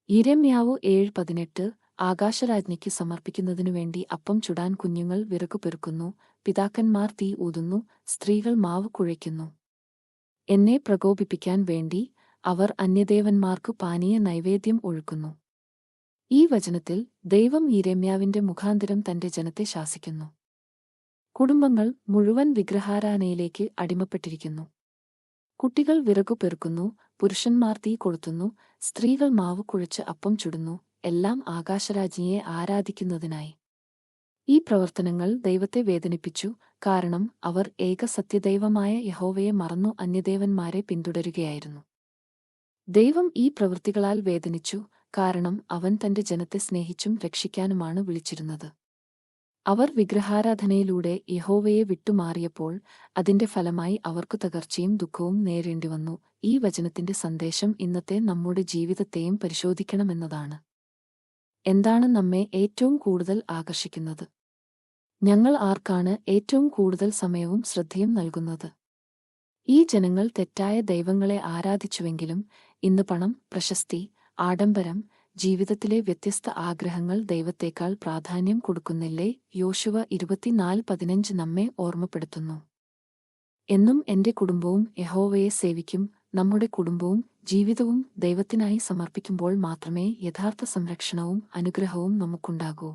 യിരെമ്യാവ് 7:18 ആകാശരാജ്ഞിക്ക് സമർപ്പിക്കുന്നതിനുവേണ്ടി അപ്പം ചുടാൻ കുഞ്ഞുങ്ങൾ വിറകു പെറുക്കുന്നു, പിതാക്കന്മാർ തീ ഊതുന്നു, സ്ത്രീകൾ മാവ് കുഴയ്ക്കുന്നു. എന്നെ പ്രകോപിപ്പിക്കാൻ വേണ്ടി അവർ അന്യദേവന്മാർക്കു പാനീയ നൈവേദ്യം ഒഴുക്കുന്നു. ഈ വചനത്തിൽ ദൈവം യിരെമ്യാവിന്റെ മുഖാന്തരം തന്റെ ജനത്തെ ശാസിക്കുന്നു. കുടുംബങ്ങൾ മുഴുവൻ വിഗ്രഹാരാധനയിലേക്ക് അടിമപ്പെട്ടിരിക്കുന്നു. കുട്ടികൾ വിറകു പെറുക്കുന്നു, പുരുഷന്മാർ തീ കൊളുത്തുന്നു, സ്ത്രീകൾ മാവ് കുഴച്ച് അപ്പം ചുടുന്നു, എല്ലാം ആകാശരാജ്ഞിയെ ആരാധിക്കുന്നതിനായി. ഈ പ്രവർത്തനങ്ങൾ ദൈവത്തെ വേദനിപ്പിച്ചു, കാരണം അവർ ഏകസത്യദൈവമായ യഹോവയെ മറന്നു അന്യദേവന്മാരെ പിന്തുടരുകയായിരുന്നു. ദൈവം ഈ പ്രവൃത്തികളാൽ വേദനിച്ചു, കാരണം അവൻ തന്റെ ജനത്തെ സ്നേഹിച്ചും രക്ഷിക്കാനുമാണ് വിളിച്ചിരുന്നത്. അവർ വിഗ്രഹാരാധനയിലൂടെ യഹോവയെ വിട്ടുമാറിയപ്പോൾ അതിന്റെ ഫലമായി അവർക്കു തകർച്ചയും ദുഃഖവും നേരിടേണ്ടിവന്നു. ഈ വചനത്തിന്റെ സന്ദേശം ഇന്നത്തെ നമ്മുടെ ജീവിതത്തെയും പരിശോധിക്കണമെന്നതാണ്. എന്താണ് നമ്മെ ഏറ്റവും കൂടുതൽ ആകർഷിക്കുന്നത്? ഞങ്ങൾ ആർക്കാണ് ഏറ്റവും കൂടുതൽ സമയവും ശ്രദ്ധയും നൽകുന്നത്? ഈ ജനങ്ങൾ തെറ്റായ ദൈവങ്ങളെ ആരാധിച്ചുവെങ്കിലും ഇന്ന് പണം, പ്രശസ്തി, ആഡംബരം, ജീവിതത്തിലെ വ്യത്യസ്ത ആഗ്രഹങ്ങൾ ദൈവത്തേക്കാൾ പ്രാധാന്യം കൊടുക്കുന്നില്ലേ? യോശുവ 24:15 നമ്മെ ഓർമ്മപ്പെടുത്തുന്നു. എന്നും എന്റെ കുടുംബവും യഹോവയെ സേവിക്കും. നമ്മുടെ കുടുംബവും ജീവിതവും ദൈവത്തിനായി സമർപ്പിക്കുമ്പോൾ മാത്രമേ യഥാർത്ഥ സംരക്ഷണവും അനുഗ്രഹവും നമുക്കുണ്ടാകൂ.